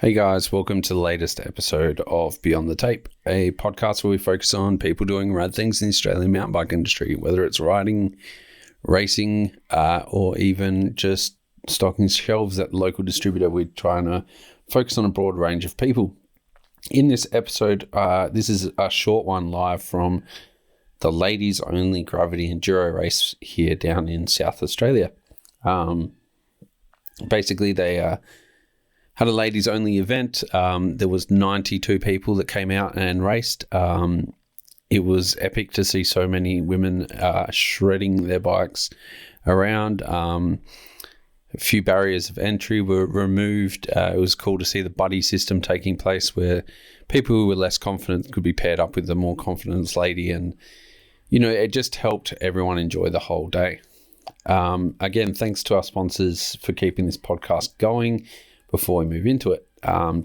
Hey guys, welcome to the latest episode of Beyond the Tape, a podcast where we focus on people doing rad things in the Australian mountain bike industry, whether it's riding, racing, or even just stocking shelves at the local distributor. We're trying to focus on a broad range of people. In this episode, this is a short one live from the ladies only gravity enduro race here down in South Australia. Basically, they had a ladies only event. There was 92 people that came out and raced. It was epic to see so many women shredding their bikes around. A few barriers of entry were removed. It was cool to see the buddy system taking place where people who were less confident could be paired up with the more confident lady. And, you know, it just helped everyone enjoy the whole day. Again, thanks to our sponsors for keeping this podcast going. Before we move into it,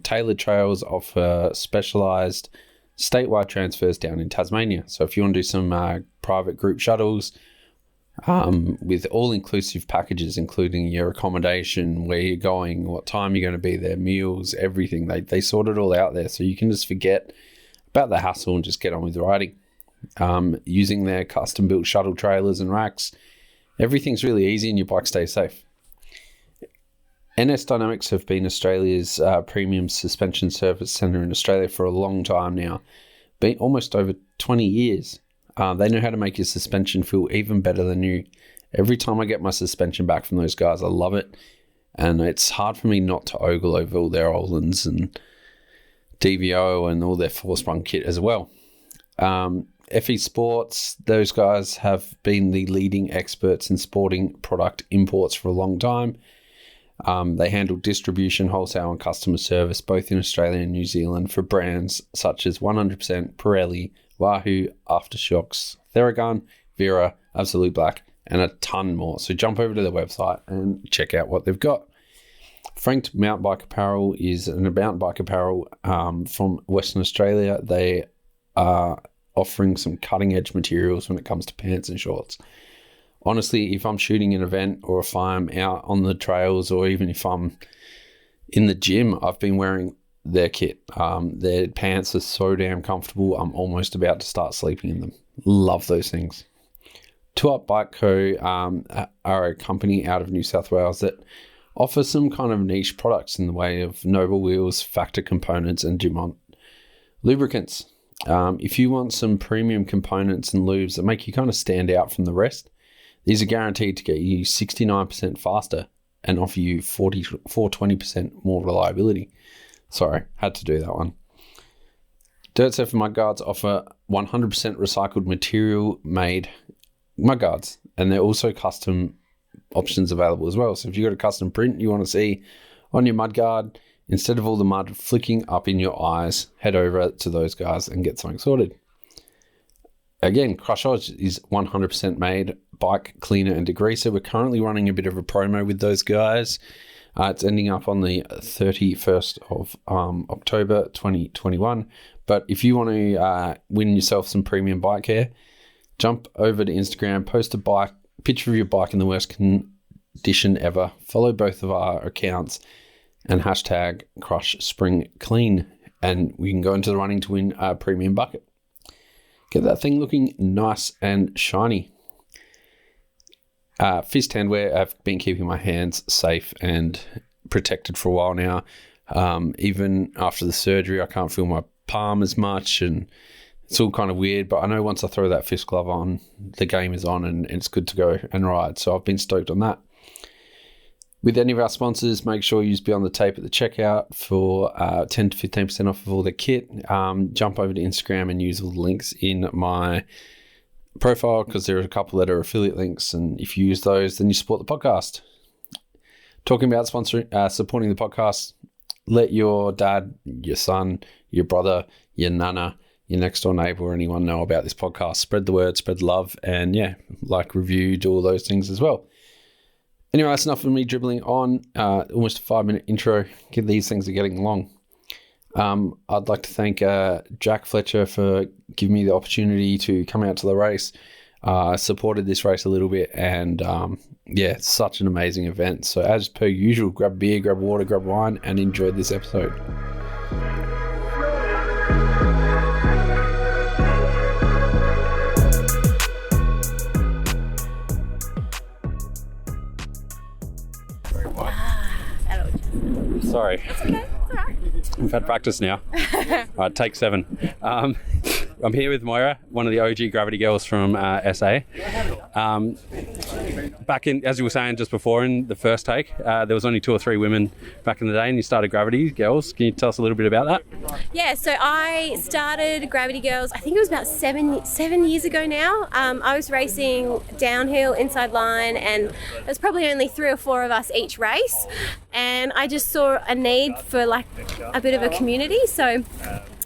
Tailored Trails offer specialised statewide transfers down in Tasmania. So if you want to do some private group shuttles with all-inclusive packages, including your accommodation, where you're going, what time you're going to be there, meals, everything, they sort it all out there. So you can just forget about the hassle and just get on with riding. Using their custom-built shuttle trailers and racks, everything's really easy and your bike stays safe. NS Dynamics have been Australia's premium suspension service centre in Australia for a long time now, been almost over 20 years. They know how to make your suspension feel even better than you. Every time I get my suspension back from those guys, I love it. And it's hard for me not to ogle over all their Helens and DVO and all their four-sprung kit as well. FE Sports, those guys have been the leading experts in sporting product imports for a long time. They handle distribution, wholesale and customer service both in Australia and New Zealand for brands such as 100%, Pirelli, Wahoo, Aftershocks, Theragun, Vera, Absolute Black, and a ton more. So jump over to their website and check out what they've got. Franked Mountain Bike Apparel is an mountain bike apparel from Western Australia. They are offering some cutting edge materials when it comes to pants and shorts. Honestly, if I'm shooting an event or if I'm out on the trails or even if I'm in the gym, I've been wearing their kit. Their pants are so damn comfortable. I'm almost about to start sleeping in them. Love those things. Two Up Bike Co. are a company out of New South Wales that offer some kind of niche products in the way of Noble Wheels, Factor components, and Dumont lubricants. If you want some premium components and lubes that make you kind of stand out from the rest, these are guaranteed to get you 69% faster and offer you 20% more reliability. Sorry, had to do that one. Dirt Surfer mudguards offer 100% recycled material made mudguards, and they're also custom options available as well. So if you've got a custom print you want to see on your mudguard, instead of all the mud flicking up in your eyes, head over to those guys and get something sorted. Again, Crush Odds is 100% made bike cleaner and degreaser. We're currently running a bit of a promo with those guys. It's ending up on the 31st of October 2021. But if you want to win yourself some premium bike care, jump over to Instagram, post a picture of your bike in the worst condition ever. Follow both of our accounts and hashtag Crush Spring Clean, and we can go into the running to win a premium bucket. Get that thing looking nice and shiny. Fist handwear, I've been keeping my hands safe and protected for a while now. Even after the surgery, I can't feel my palm as much, and it's all kind of weird. But I know once I throw that fist glove on, the game is on and it's good to go and ride. So I've been stoked on that. With any of our sponsors, make sure you use Beyond the Tape at the checkout for 10 to 15% off of all the kit. Jump over to Instagram and use all the links in my profile because there are a couple that are affiliate links, and if you use those, then you support the podcast. Talking about supporting the podcast, let your dad, your son, your brother, your nana, your next door neighbor, or anyone know about this podcast. Spread the word, spread the love, and review, do all those things as well. Anyway, that's enough of me dribbling on. Almost a 5-minute intro. These things are getting long. I'd like to thank Jack Fletcher for giving me the opportunity to come out to the race. supported this race a little bit, and such an amazing event. So as per usual, grab a beer, grab water, grab wine, and enjoy this episode. Sorry. It's okay. It's all right. We've had practice now. All right, take 7. I'm here with Moira, one of the OG Gravity girls from SA. Back in, as you were saying just before in the first take, there was only 2 or 3 women back in the day, and you started Gravity Girls. Can you tell us a little bit about that? Yeah, so I started Gravity Girls, I think it was about 7 years ago now. I was racing downhill, inside line, and there's probably only 3 or 4 of us each race. And I just saw a need for like a bit of a community. So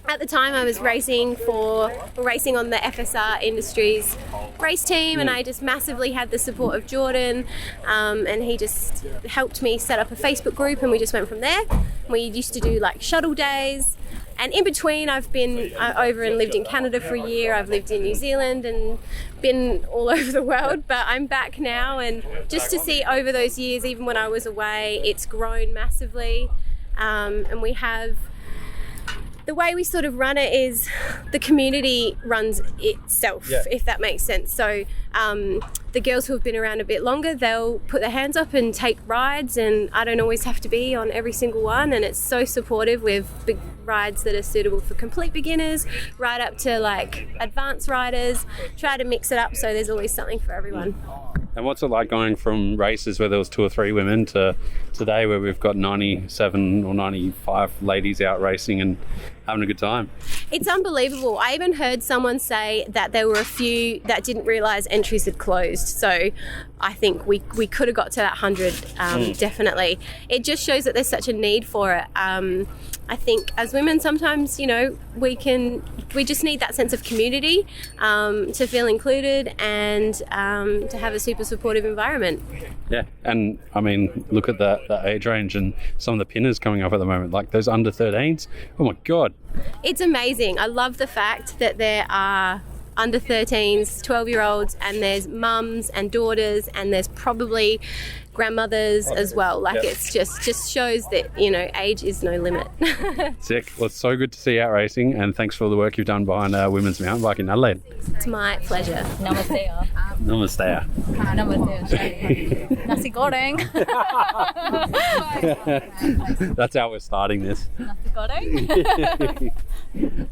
at the time I was racing on the FSR Industries race team, and I just massively had the support of Jordan, and he just helped me set up a Facebook group, and we just went from there. We used to do like shuttle days, and in between I've been over and lived in Canada for a year. I've lived in New Zealand and been all over the world, but I'm back now, and just to see over those years, even when I was away, it's grown massively. And we have, the way we sort of run it is the community runs itself, if that makes sense. So the girls who have been around a bit longer, they'll put their hands up and take rides, and I don't always have to be on every single one, and it's so supportive with big rides that are suitable for complete beginners right up to like advanced riders. Try to mix it up so there's always something for everyone. And what's it like going from races where there was 2 or 3 women to today where we've got 97 or 95 ladies out racing and having a good time? It's unbelievable. I even heard someone say that there were a few that didn't realise entries had closed. So I think we could have got to that 100, definitely. It just shows that there's such a need for it. I think as women sometimes, you know, we just need that sense of community, to feel included and to have a super supportive environment. Yeah, and I mean, look at that age range and some of the pinners coming up at the moment, like those under 13s. Oh my God. It's amazing. I love the fact that there are under 13s, 12-year-olds, and there's mums and daughters, and there's probably grandmothers as well. Like it's just shows that, you know, age is no limit. Sick. Well, it's so good to see you out racing, and thanks for all the work you've done behind women's mountain bike in Adelaide. It's my pleasure. Namaste. Namaste. Namaste. Nasi goreng. That's how we're starting this. Nasi goreng.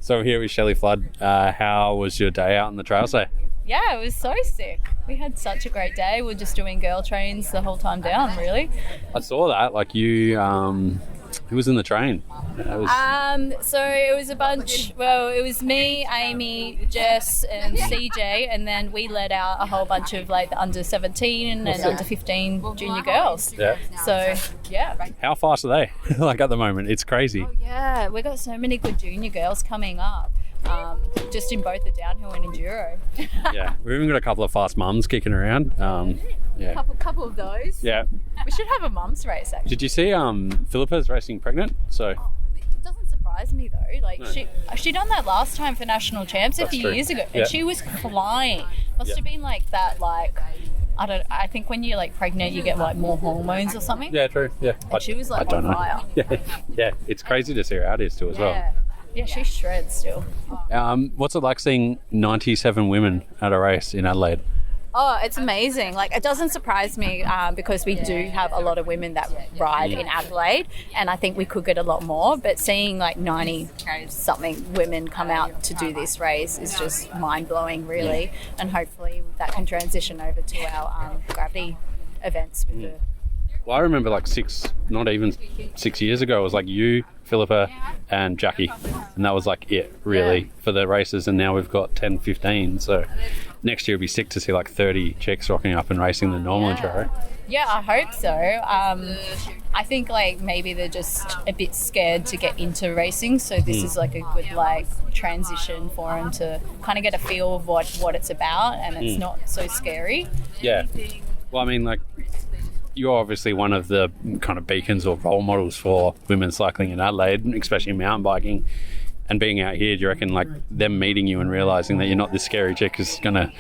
So here with Shelley Flood. How was your day out on the trail say? Yeah, it was so sick. We had such a great day. We were just doing girl trains the whole time down, really. I saw that. Like you, who was in the train? So it was a bunch. Well, it was me, Amy, Jess, and CJ, and then we led out a whole bunch of like the under 17 and under 15 junior girls. Yeah. So yeah. How fast are they? Like at the moment, it's crazy. Oh, yeah, we got so many good junior girls coming up. Just in both the downhill and enduro. Yeah, we've even got a couple of fast mums kicking around. Yeah, couple of those. Yeah, we should have a mums race actually. Did you see Philippa's racing pregnant? So it doesn't surprise me though. Like no. she done that last time for national champs a few years ago, and she was flying. Must have been like that. Like I think when you're like pregnant, you get like more hormones or something. Yeah, true. Yeah, and she was like on fire. Yeah, it's crazy to see her out here still as well. Yeah, she shreds still. What's it like seeing 97 women at a race in Adelaide? Oh, it's amazing. Like, it doesn't surprise me because we do have a lot of women that ride in Adelaide, and I think we could get a lot more. But seeing like 90-something women come out to do this race is just mind-blowing, really. And hopefully that can transition over to our gravity events with the... Well, I remember like not even 6 years ago, it was like you, Philippa and Jackie, and that was like it really for the races, and now we've got 10, 15, so next year it'll be sick to see like 30 chicks rocking up and racing the normal enduro. Yeah, I hope so. I think like maybe they're just a bit scared to get into racing, so this is like a good like transition for them to kind of get a feel of what it's about, and it's not so scary. Yeah. Well, I mean, like, you're obviously one of the kind of beacons or role models for women cycling in Adelaide, especially mountain biking. And being out here, do you reckon like them meeting you and realising that you're not this scary chick is going to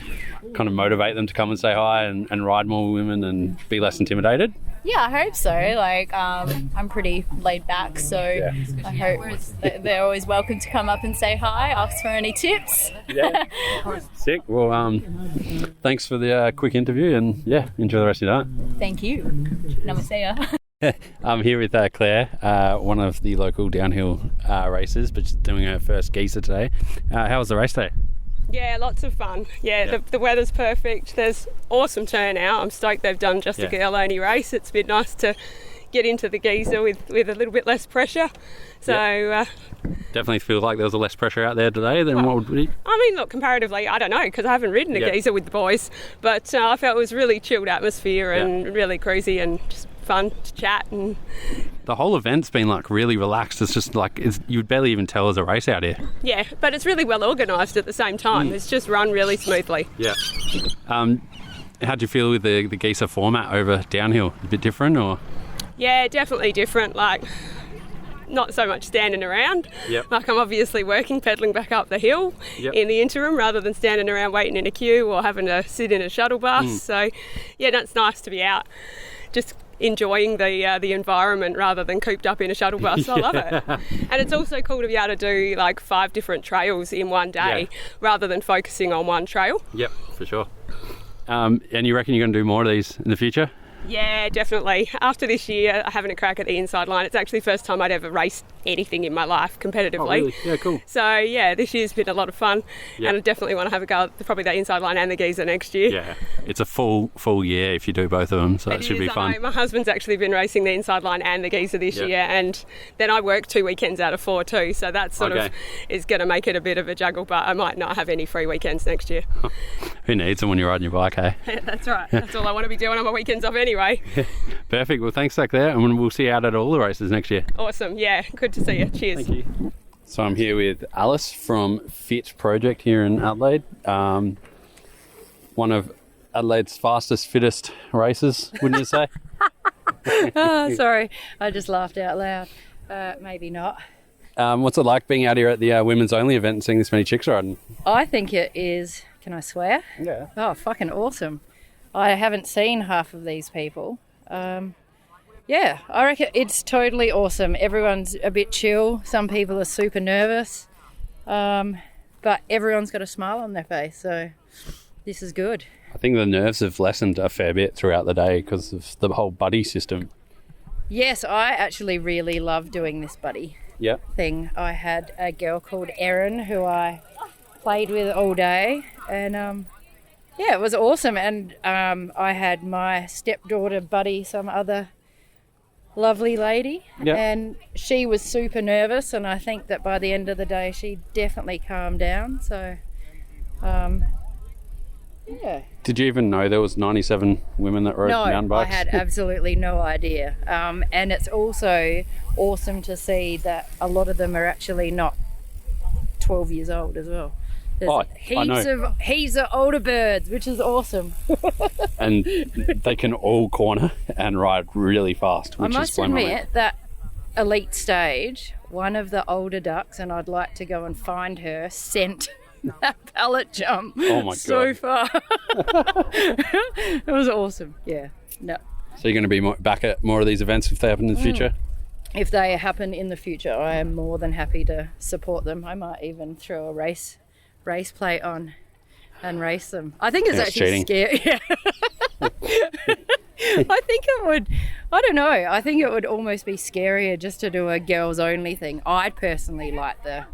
kind of motivate them to come and say hi and ride more women and be less intimidated? Yeah, I hope so. Like, I'm pretty laid back, so I hope that they're always welcome to come up and say hi, ask for any tips. Yeah. Sick. Well, thanks for the quick interview, and enjoy the rest of your night. Thank you. Namaste. I'm here with Claire, one of the local downhill racers, but she's doing her first geezer today. How was the race day? Yeah, lots of fun. The weather's perfect. There's awesome turnout. I'm stoked they've done just a girl-only race. It's been nice to get into the geezer with a little bit less pressure. So definitely feel like there was less pressure out there today than what would be. I mean, look, comparatively, I don't know, because I haven't ridden a geezer with the boys, but I felt it was really chilled atmosphere and really cruisy and just fun to chat. And the whole event's been like really relaxed. It's just like you'd barely even tell there's a race out here. Yeah, but it's really well organised at the same time. It's just run really smoothly. Yeah. How do you feel with the geezer format over downhill? A bit different, or? Yeah, definitely different. Like, not so much standing around. Like, I'm obviously working, pedalling back up the hill in the interim rather than standing around waiting in a queue or having to sit in a shuttle bus. So, it's nice to be out just enjoying the environment rather than cooped up in a shuttle bus. I love it. And it's also cool to be able to do like 5 different trails in one day rather than focusing on one trail. Yep, for sure. And you reckon you're going to do more of these in the future? Yeah, definitely. After this year, having a crack at the inside line, it's actually the first time I'd ever raced anything in my life competitively. Oh, really? Yeah, cool. So, this year's been a lot of fun, and I definitely want to have a go at probably the inside line and the geezer next year. Yeah, it's a full year if you do both of them, so it should be fun. My husband's actually been racing the inside line and the geezer this year, and then I work 2 weekends out of 4 too, so that sort of is going to make it a bit of a juggle, but I might not have any free weekends next year. Who needs them when you're riding your bike, eh? That's right. That's all I want to be doing on my weekends off anyway. Perfect. Well, thanks, Claire, and we'll see you out at all the races next year. Awesome. Yeah, good to see you. Cheers. Thank you. So I'm here with Alice from Fit Project here in Adelaide. One of Adelaide's fastest, fittest racers, wouldn't you say? Oh, sorry. I just laughed out loud. Maybe not. What's it like being out here at the women's only event and seeing this many chicks riding? I think it is, can I swear? Yeah. Oh, fucking awesome. I haven't seen half of these people. I reckon it's totally awesome. Everyone's a bit chill. Some people are super nervous. But everyone's got a smile on their face, so this is good. I think the nerves have lessened a fair bit throughout the day because of the whole buddy system. Yes, I actually really love doing this buddy thing. I had a girl called Erin who I played with all day, and it was awesome. And I had my stepdaughter buddy some other lovely lady, and she was super nervous, and I think that by the end of the day she definitely calmed down. So Did you even know there was 97 women that rode mountain bikes? No, I had absolutely no idea. And it's also awesome to see that a lot of them are actually not 12 years old as well. There's heaps of older birds, which is awesome. And they can all corner and ride really fast, which I must admit that elite stage, one of the older ducks, and I'd like to go and find her, sent that pallet jump so far. It was awesome. Yeah. No. So you're going to be back at more of these events if they happen in the future? If they happen in the future, I am more than happy to support them. I might even throw a race plate on and race them. I think it's actually scary. Yeah. I think it would, I don't know, I think it would almost be scarier just to do a girls only thing. I personally like the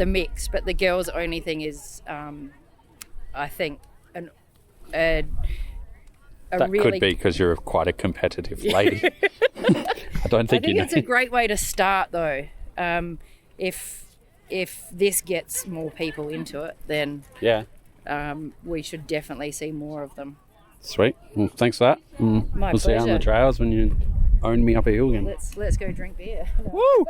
mix, but the girls only thing is I think that really could be because you're quite a competitive lady. I think it's a great way to start though. If this gets more people into it, then we should definitely see more of them. Sweet. Well, thanks for that. We'll see you on the trails when you own me up a hill again. Let's go drink beer. Woo!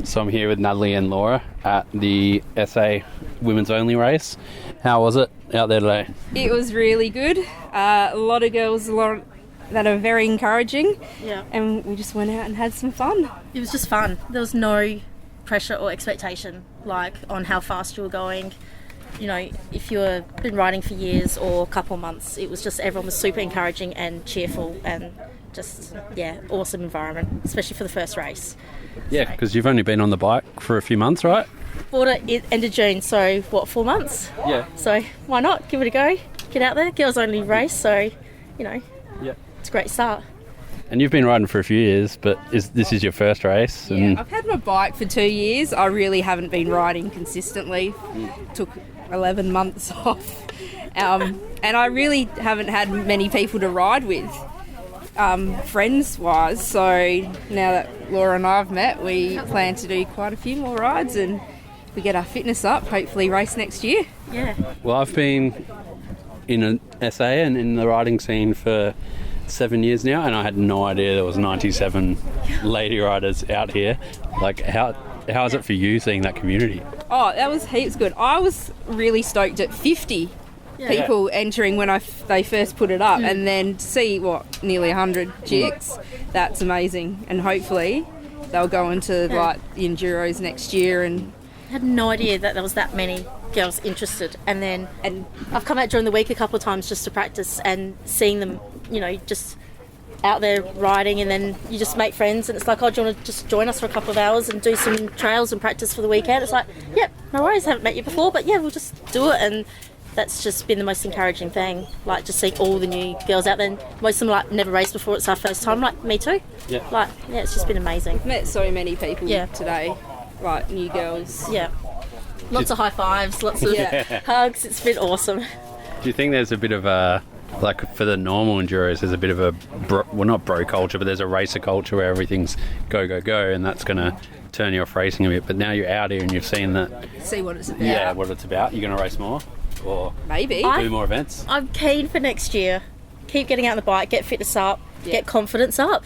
So I'm here with Natalie and Laura at the SA Women's Only race. How was it out there today? It was really good. A lot of girls that are very encouraging. Yeah. And we just went out and had some fun. It was just fun. There was no pressure or expectation, like, on how fast you were going. you know, if you've been riding for years or a couple of months, it was just everyone was super encouraging and cheerful and just, awesome environment, especially for the first race. Yeah, because you've only been on the bike for a few months, right? Bought it end of June, so 4 months? Yeah. So why not? Give it a go. Get out there. Girls only race, so, you know, it's a great start. And you've been riding for a few years, but this is your first race? And I've had my bike for 2 years. I really haven't been riding consistently. Took 11 months off. And I really haven't had many people to ride with, friends-wise. So now that Laura and I have met, we plan to do quite a few more rides, and we get our fitness up, hopefully race next year. Yeah. Well, I've been in an SA and in the riding scene for 7 years now, and I had no idea there was 97 lady riders out here. Like, how is it for you seeing that community? Oh, that was heaps good. I was really stoked at 50 people entering when they first put it up, and then to see nearly 100 chicks. That's amazing, and hopefully they'll go into like the Enduros next year. And I had no idea that there was that many girls interested, and I've come out during the week a couple of times just to practice, and seeing them, you know, just out there riding, and then you just make friends, and it's like, oh, do you want to just join us for a couple of hours and do some trails and practice for the weekend? It's like, yep, no worries, haven't met you before, but yeah, we'll just do it. And that's just been the most encouraging thing, like just seeing all the new girls out there. And most of them like never raced before, it's our first time, like me too. Like, it's just been amazing. Met so many people today, like new girls. Lots of high fives, lots of hugs. It's been awesome. Do you think there's a bit of a, like for the normal enduros, there's a bit of a, not bro culture, but there's a racer culture where everything's go, go, go, and that's going to turn you off racing a bit. But now you're out here and you've seen that. See what it's about. Yeah, what it's about. You're going to race more? Or maybe do more events? I'm keen for next year. Keep getting out on the bike, get fitness up, get confidence up.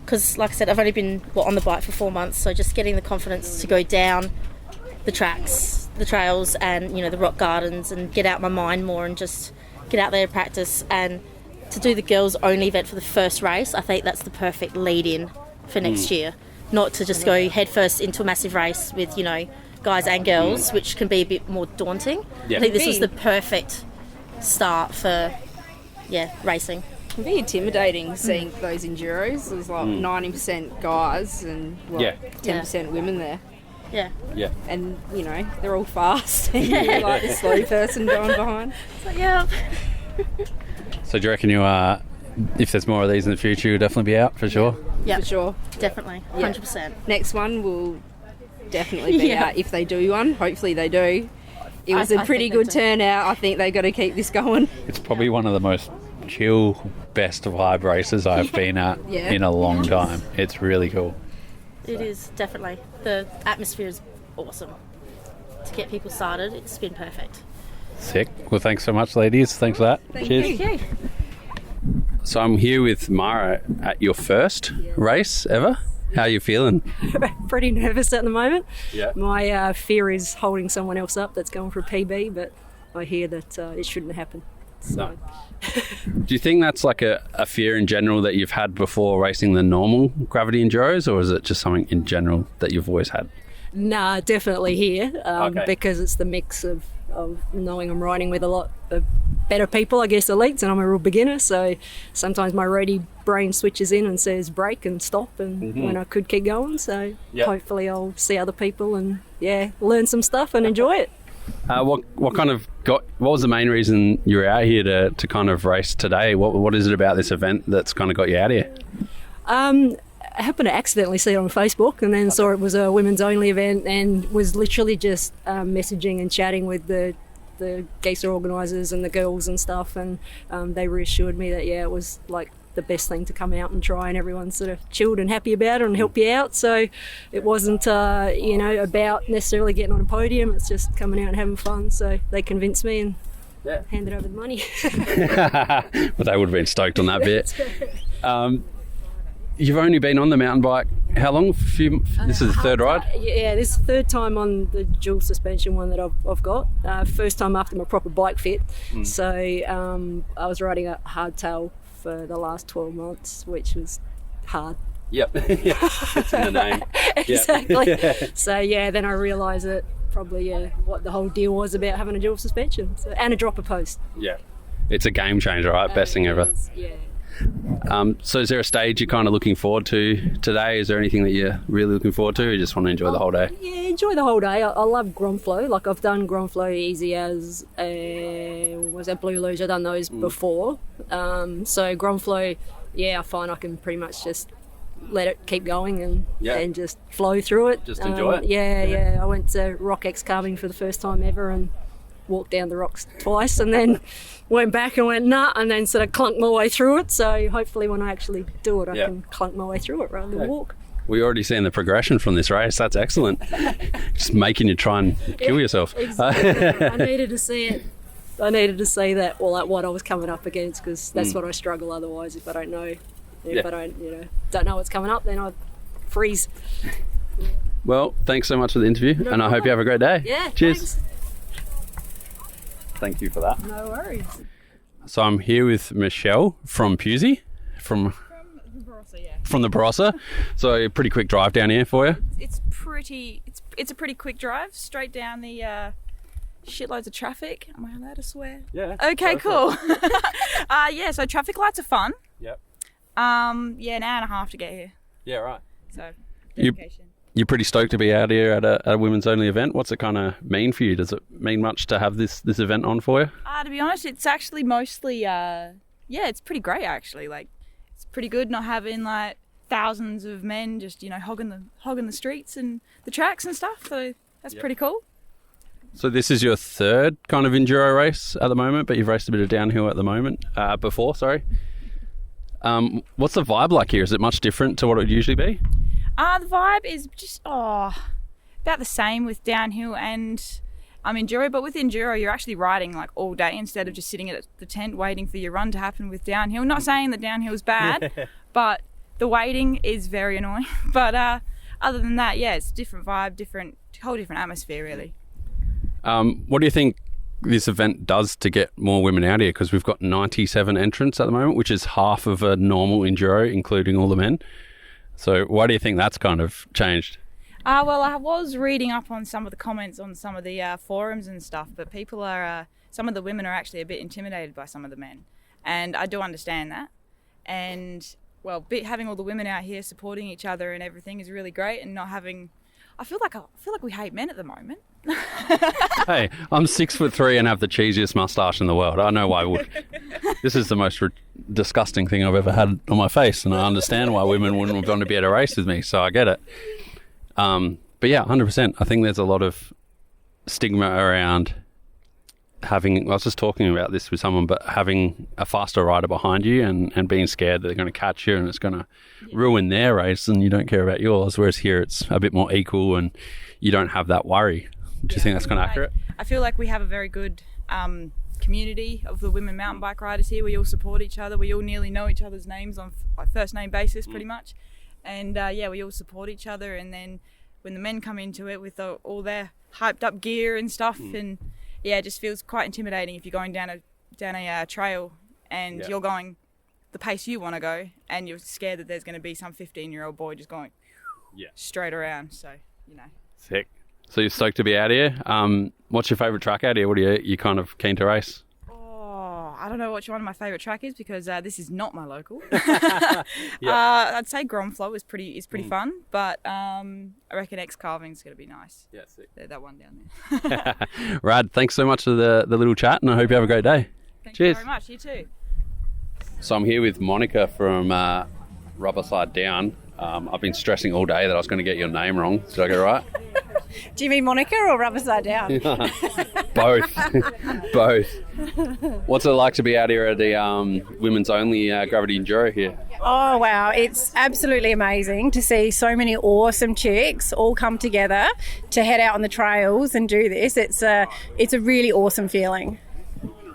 Because, like I said, I've only been on the bike for 4 months, so just getting the confidence to go down the tracks, the trails, and, you know, the rock gardens, and get out my mind more and just get out there and practice. And to do the girls only event for the first race, I think that's the perfect lead in for next year. Not to just go headfirst into a massive race with, you know, guys and girls, which can be a bit more daunting. I think this was the perfect start for racing. It can be intimidating seeing those enduros. There's like 90% guys and 10% women there. Yeah. And, you know, they're all fast, and you're like the slow person going behind. So do you reckon if there's more of these in the future, you'll definitely be out for sure? Yeah, for sure. Definitely, 100%. Next one will definitely be out if they do one. Hopefully they do. It was a pretty good turnout. I think they got to keep this going. It's probably one of the most chill, best vibe races I've been at in a long time. It's really cool. It is, definitely. The atmosphere is awesome. To get people started, it's been perfect. Sick. Well, thanks so much, ladies. Thanks for that. Cheers. Thank you. So I'm here with Mara at your first race ever. How are you feeling? Pretty nervous at the moment. Yeah. My fear is holding someone else up that's going for a PB, but I hear that it shouldn't happen. So. No. Do you think that's like a fear in general that you've had before racing the normal gravity enduros, or is it just something in general that you've always had? Nah, definitely here, because it's the mix of knowing I'm riding with a lot of better people, I guess elites, and I'm a real beginner, so sometimes my roadie brain switches in and says break and stop, and when I could keep going, so hopefully I'll see other people and learn some stuff and enjoy it. What was the main reason you were out here to kind of race today? What is it about this event that's kind of got you out here? I happened to accidentally see it on Facebook, and then saw it was a women's only event, and was literally just messaging and chatting with the geezer organisers and the girls and stuff, and they reassured me that it was like the best thing to come out and try, and everyone's sort of chilled and happy about it and help you out. So it wasn't about necessarily getting on a podium, it's just coming out and having fun. So they convinced me and handed over the money. Well, they would have been stoked on that bit. You've only been on the mountain bike how long? This is the third ride? Yeah, this is the third time on the dual suspension one that I've got. First time after my proper bike fit. So I was riding a hardtail for the last 12 months, which was hard. Yep. It's in the name. Exactly. So then I realised that probably what the whole deal was about having a dual suspension and a dropper post. Yeah. It's a game changer, right? Best thing ever. Yeah. So is there a stage you're kind of looking forward to today? Is there anything that you're really looking forward to, or you just want to enjoy the whole day? Yeah, enjoy the whole day. I love Grand Flow. Like, I've done Grand Flow Easy as was that Blue Luge. I've done those before. So Grand Flow, I find I can pretty much just let it keep going and just flow through it. Just enjoy it. Yeah. I went to Rock X carving for the first time ever and walked down the rocks twice, and then went back and went nah, and then sort of clunked my way through it. So hopefully when I actually do it, I can clunk my way through it rather than walk. We already seen the progression from this race. That's excellent. Just making you try and kill yourself. Exactly. I needed to see it. I needed to see that, like what I was coming up against, because that's what I struggle otherwise if I don't know. If I don't know what's coming up, then I freeze. Well, thanks so much for the interview, and I hope you have a great day. Yeah. Cheers. Thanks. Thank you for that. No worries. So I'm here with Michelle from Pusey, from the Barossa, yeah. From the Barossa. So a pretty quick drive down here for you. It's a pretty quick drive straight down the shitloads of traffic. Am I allowed to swear? Yeah. Okay, cool. So traffic lights are fun. Yep. An hour and a half to get here. Yeah, right. So dedication. You're pretty stoked to be out here at a women's only event. What's it kind of mean for you? Does it mean much to have this event on for you? To be honest, it's actually mostly it's pretty great actually. Like, it's pretty good not having like thousands of men just hogging the streets and the tracks and stuff. So that's pretty cool. So this is your third kind of enduro race at the moment, but you've raced a bit of downhill at the moment. Before, sorry. What's the vibe like here? Is it much different to what it would usually be? The vibe is just about the same with downhill and enduro, but with enduro you're actually riding like all day instead of just sitting at the tent waiting for your run to happen with downhill. Not saying that downhill is bad, but the waiting is very annoying. But other than that, it's a different vibe, whole different atmosphere really. What do you think this event does to get more women out here? Because we've got 97 entrants at the moment, which is half of a normal enduro, including all the men. So why do you think that's kind of changed? Well, I was reading up on some of the comments on some of the forums and stuff, but people are, some of the women are actually a bit intimidated by some of the men. And I do understand that. And, well, having all the women out here supporting each other and everything is really great, and not having... I feel like we hate men at the moment. Hey, I'm 6'3" and have the cheesiest moustache in the world. I know why I would. This is the most disgusting thing I've ever had on my face, and I understand why women wouldn't want to be at a race with me, so I get it. But yeah, 100%. I think there's a lot of stigma around having... I was just talking about this with someone, but having a faster rider behind you and being scared that they're going to catch you and it's going to ruin their race and you don't care about yours, whereas here it's a bit more equal and you don't have that worry. Do you think that's kind of accurate? I feel like we have a very good community of the women mountain bike riders here. We all support each other. We all nearly know each other's names on a first name basis pretty much. And we all support each other. And then when the men come into it with all their hyped up gear and stuff, and it just feels quite intimidating if you're going down a trail and you're going the pace you want to go and you're scared that there's going to be some 15-year-old boy just going straight around. So, Sick. So you're stoked to be out here. What's your favourite track out here? What are you kind of keen to race? I don't know which one my favourite track is because this is not my local. I'd say Grand Flow is pretty fun, but I reckon X Carving is going to be nice. Yeah, sick. That one down there. Rad, thanks so much for the little chat, and I hope you have a great day. Thank Cheers. you very much. You too. So I'm here with Monica from Rubber Slide Down. I've been stressing all day that I was going to get your name wrong. Did I get it right? Do you mean Monica or Rubber Slide Down? Both. What's it like to be out here at the women's only gravity enduro here? Oh wow, it's absolutely amazing to see so many awesome chicks all come together to head out on the trails and do this. It's a really awesome feeling.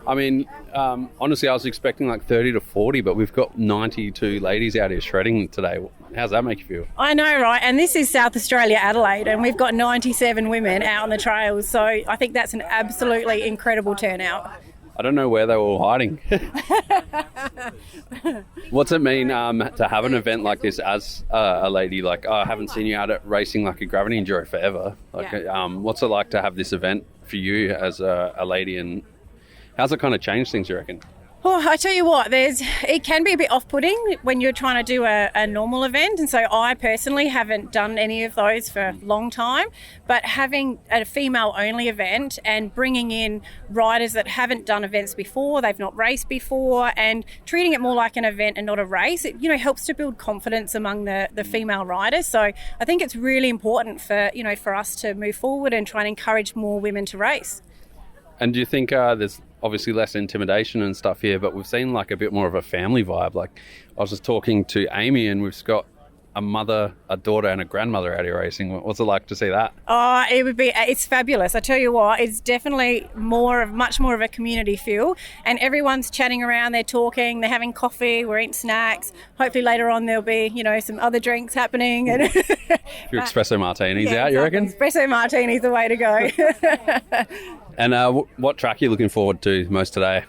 I mean, honestly, I was expecting like 30 to 40, but we've got 92 ladies out here shredding today. How's that make you feel? I know, right? And this is South Australia, Adelaide, and we've got 97 women out on the trails. So I think that's an absolutely incredible turnout. I don't know where they were all hiding. What's it mean to have an event like this as a lady? Like, I haven't seen you out at racing like a gravity enduro forever. Like, what's it like to have this event for you as a lady, and how's it kind of changed things, you reckon? Oh, I tell you what, it can be a bit off-putting when you're trying to do a normal event, and so I personally haven't done any of those for a long time, but having a female-only event and bringing in riders that haven't done events before, they've not raced before, and treating it more like an event and not a race, it helps to build confidence among the female riders. So I think it's really important for us to move forward and try and encourage more women to race. And do you think there's obviously less intimidation and stuff here, but we've seen like a bit more of a family vibe? Like, I was just talking to Amy, and we've got a mother, a daughter, and a grandmother out here racing. What's it like to see that? Oh, it's fabulous. I tell you what, it's definitely much more of a community feel, and everyone's chatting around, they're talking, they're having coffee, we're eating snacks. Hopefully later on there'll be, some other drinks happening. And your espresso martinis out, you reckon? Espresso martini's the way to go. And what track are you looking forward to most today?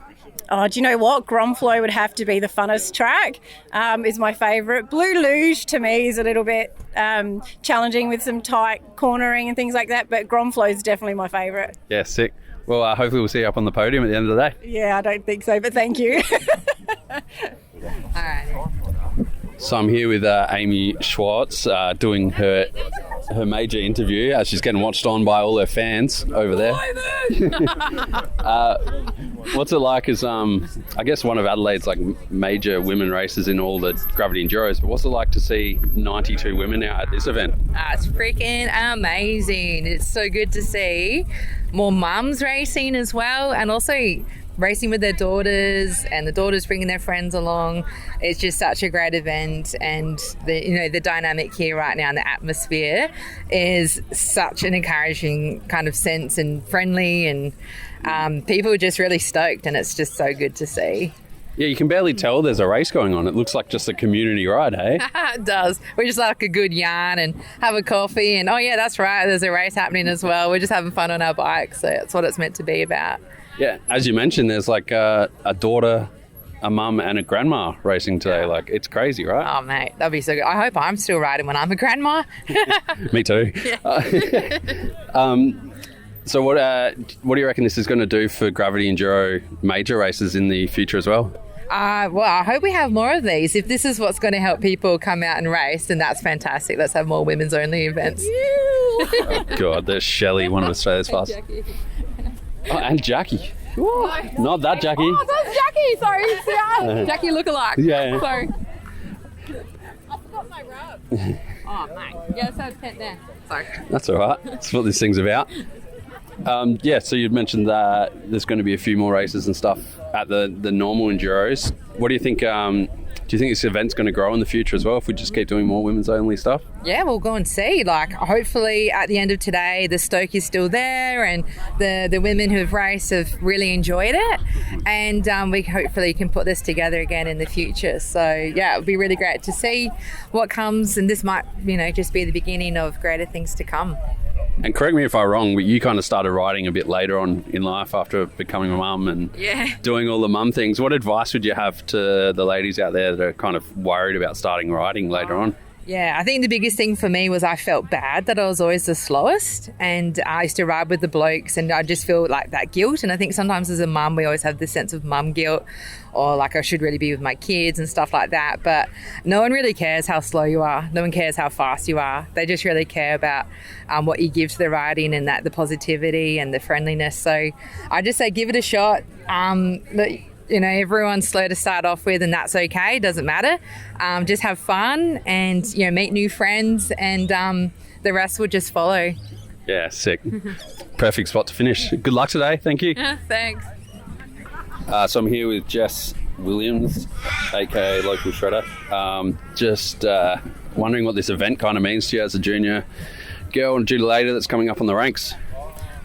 Oh, do you know what? Gromflo would have to be the funnest track, is my favourite. Blue Luge to me is a little bit challenging with some tight cornering and things like that, but Gromflo is definitely my favourite. Yeah, sick. Well, hopefully we'll see you up on the podium at the end of the day. Yeah, I don't think so, but thank you. All right. So I'm here with Amy Schwartz doing her major interview as she's getting watched on by all her fans over there. What's it like as, I guess, one of Adelaide's like major women races in all the gravity enduros, but what's it like to see 92 women out at this event? It's freaking amazing. It's so good to see more mums racing as well, and also racing with their daughters, and the daughters bringing their friends along. It's just such a great event, and the dynamic here right now, and the atmosphere is such an encouraging kind of sense, and friendly, and people are just really stoked, and it's just so good to see. Yeah, you can barely tell there's a race going on. It looks like just a community ride, hey? It does. We just like a good yarn and have a coffee, and oh yeah, that's right, there's a race happening as well. We're just having fun on our bikes, so that's what it's meant to be about. Yeah, as you mentioned, there's like a daughter, a mum, and a grandma racing today. Like, it's crazy, right? Oh, mate, that'd be so good. I hope I'm still riding when I'm a grandma. Me too. So what do you reckon this is going to do for gravity enduro major races in the future as well? Well, I hope we have more of these. If this is what's going to help people come out and race, then that's fantastic. Let's have more women's only events. Oh, God, there's Shelley, one of Australia's fastest. Oh, and Jackie. Ooh, not that Jackie. Oh, that's Jackie. Sorry. Yeah. Jackie lookalike. Yeah. Sorry. I forgot my rub. Oh, mate. Yeah, let's have a tent there. Sorry. That's all right. That's what this thing's about. So you'd mentioned that there's going to be a few more races and stuff at the normal enduros. What do you think? Do you think this event's going to grow in the future as well if we just keep doing more women's only stuff? Yeah, we'll go and see. Like, hopefully at the end of today, the stoke is still there, and the women who have raced have really enjoyed it, and we hopefully can put this together again in the future. So yeah, it would be really great to see what comes, and this might, just be the beginning of greater things to come. And correct me if I'm wrong, but you kind of started riding a bit later on in life after becoming a mum and doing all the mum things. What advice would you have to the ladies out there that are kind of worried about starting riding later on? Yeah, I think the biggest thing for me was I felt bad that I was always the slowest, and I used to ride with the blokes, and I just feel like that guilt. And I think sometimes as a mum, we always have this sense of mum guilt, or like I should really be with my kids and stuff like that. But no one really cares how slow you are. No one cares how fast you are. They just really care about what you give to the riding, and that the positivity and the friendliness. So I just say give it a shot. Everyone's slow to start off with, and that's okay. It doesn't matter. Just have fun and, meet new friends, and the rest will just follow. Yeah, sick. Perfect spot to finish. Good luck today. Thank you. Thanks. So I'm here with Jess Williams, aka Local Shredder. Just wondering what this event kind of means to you as a junior girl and junior lady that's coming up on the ranks.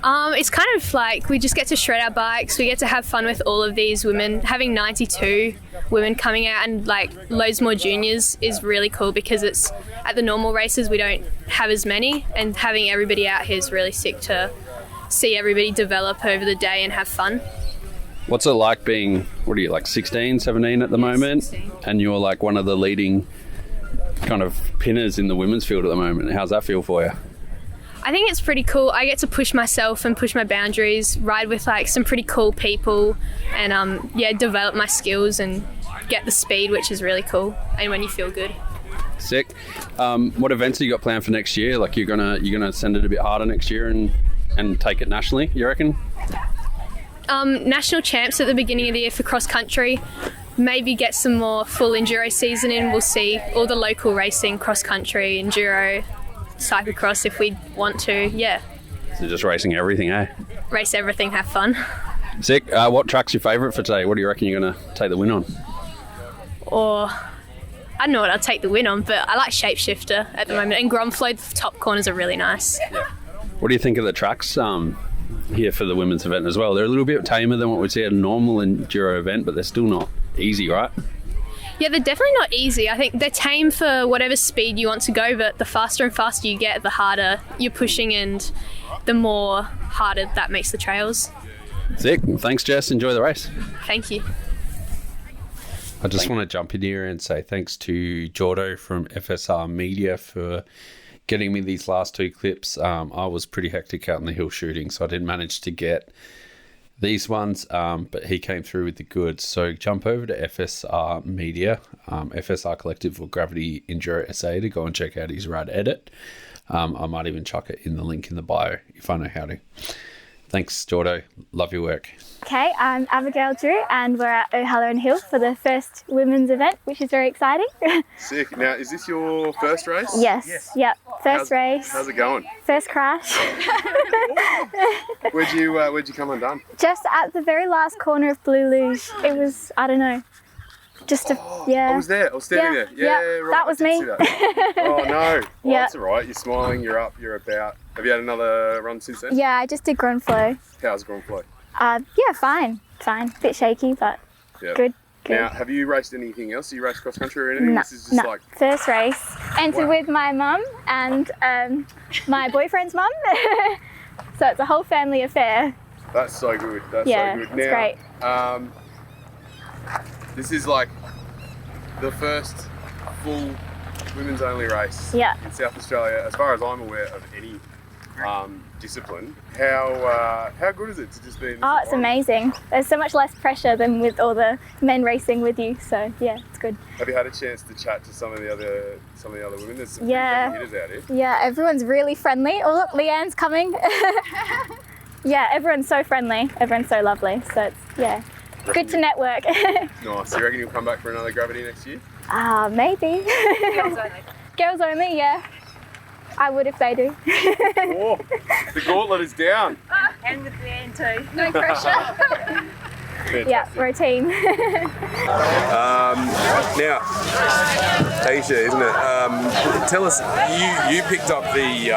It's kind of like we just get to shred our bikes, we get to have fun with all of these women. Having 92 women coming out and like loads more juniors is really cool, because it's at the normal races we don't have as many, and having everybody out here is really sick to see everybody develop over the day and have fun. What's it like being, what are you, like 16, 17 at the moment? 16. And you're like one of the leading kind of pinners in the women's field at the moment. How's that feel for you? I think it's pretty cool. I get to push myself and push my boundaries, ride with like some pretty cool people and develop my skills and get the speed, which is really cool, and when you feel good. Sick. What events have you got planned for next year? Like you're gonna send it a bit harder next year and take it nationally, you reckon? National champs at the beginning of the year for cross country. Maybe get some more full enduro season in. We'll see all the local racing, cross country, enduro, cyclocross if we want to. Yeah. So just racing everything, eh? Race everything, have fun. Sick. What track's your favourite for today? What do you reckon you're gonna take the win on? Or I don't know what I'll take the win on, but I like Shapeshifter at the moment, and Gromflow, the top corners are really nice. Yeah. What do you think of the tracks here for the women's event as well? They're a little bit tamer than what we'd see at a normal enduro event, but they're still not easy, right? Yeah, they're definitely not easy. I think they're tame for whatever speed you want to go, but the faster and faster you get, the harder you're pushing and the more harder that makes the trails. Sick. Thanks, Jess. Enjoy the race. Thank you. I just want to jump in here and say thanks to Jordo from FSR Media for getting me these last two clips. I was pretty hectic out in the hill shooting, so I didn't manage to get these ones, but he came through with the goods. So jump over to FSR Media, FSR Collective or Gravity Enduro SA to go and check out his rad edit. I might even chuck it in the link in the bio if I know how to. Thanks, Jordo. Love your work. Okay, I'm Abigail Drew and we're at O'Halloran Hill for the first women's event, which is very exciting. Sick. Now, is this your first race? Yes. Yep. First race. How's it going? First crash. Where'd you come undone? Just at the very last corner of Blue Luge. It was, I don't know, just a, yeah. I was there. I was standing there. Yeah, right. That was me. That. Oh no. Well, yeah. That's all right. You're smiling. You're up. You're about. Have you had another run since then? Yeah, I just did Gromflow. How's Gromflow? Yeah, fine. Bit shaky, but good. Now, have you raced anything else? Have you raced cross country or anything? No, This is just like first race. Entered with my mum and my boyfriend's mum. So it's a whole family affair. That's so good. That's so good. Now, it's great. This is like the first full women's only race in South Australia, as far as I'm aware of any discipline. How good is it to just be in this it's amazing. There's so much less pressure than with all the men racing with you, so yeah, it's good. Have you had a chance to chat to some of the other women? There's some pretty hitters out here. Yeah, everyone's really friendly. Oh look, Leanne's coming. Yeah, everyone's so friendly. Everyone's so lovely. So it's good to network. Nice. You reckon you'll come back for another Gravity next year? Maybe. Girls only. Girls only, yeah. I would if they do. Oh, the gauntlet is down. And with Leanne too. No pressure. Yeah, we're a team. Now, Aisha, isn't it? Tell us, you picked up the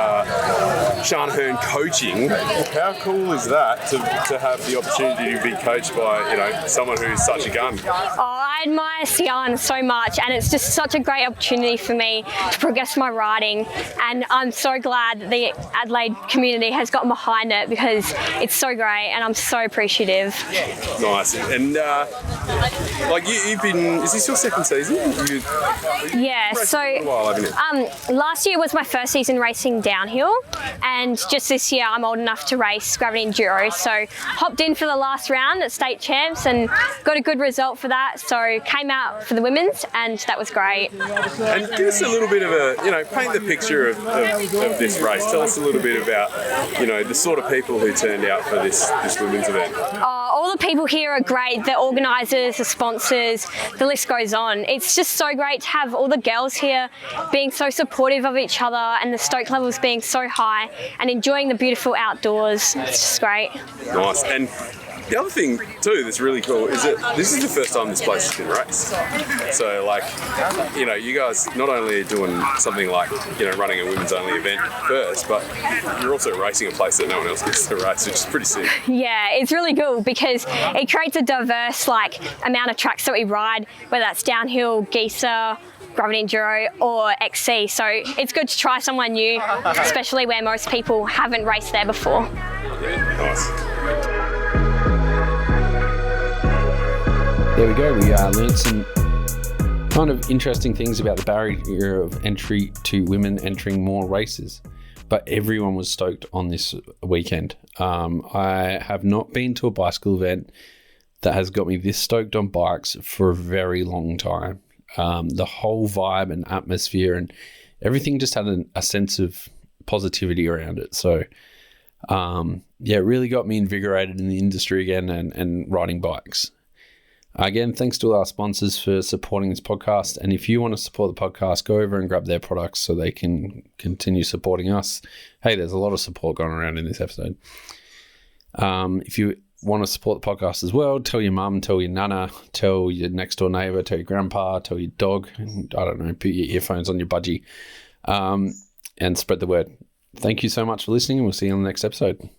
Shanahan coaching. How cool is that to have the opportunity to be coached by someone who's such a gun? I admire Sian so much, and it's just such a great opportunity for me to progress my riding, and I'm so glad that the Adelaide community has gotten behind it because it's so great and I'm so appreciative. Nice. And you've been, is this your second season? Yeah, so last year was my first season racing downhill, and just this year I'm old enough to race Gravity Enduro, so hopped in for the last round at state champs and got a good result for that, so came out for the women's and that was great. And give us a little bit of a, paint the picture of this race. Tell us a little bit about, the sort of people who turned out for this women's event. All the people here are great, the organisers, the sponsors, the list goes on. It's just so great to have all the girls here being so supportive of each other and the stoke levels being so high and enjoying the beautiful outdoors. It's just great. Nice. And the other thing too that's really cool is that this is the first time this place has been raced. So you guys not only are doing something like, running a women's only event first, but you're also racing a place that no one else gets to race, which is pretty sick. Yeah, it's really cool because it creates a diverse amount of tracks that we ride, whether that's downhill, geezer, Gravity Enduro or XC. So it's good to try someone new, especially where most people haven't raced there before. Yeah, nice. There we go. We learned some kind of interesting things about the barrier of entry to women entering more races. But everyone was stoked on this weekend. I have not been to a bicycle event that has got me this stoked on bikes for a very long time. The whole vibe and atmosphere and everything just had a sense of positivity around it. So, it really got me invigorated in the industry again and riding bikes. Again, thanks to all our sponsors for supporting this podcast. And if you want to support the podcast, go over and grab their products so they can continue supporting us. Hey, there's a lot of support going around in this episode. If you want to support the podcast as well, tell your mum, tell your nana, tell your next door neighbour, tell your grandpa, tell your dog. I don't know, put your earphones on your budgie and spread the word. Thank you so much for listening, and we'll see you on the next episode.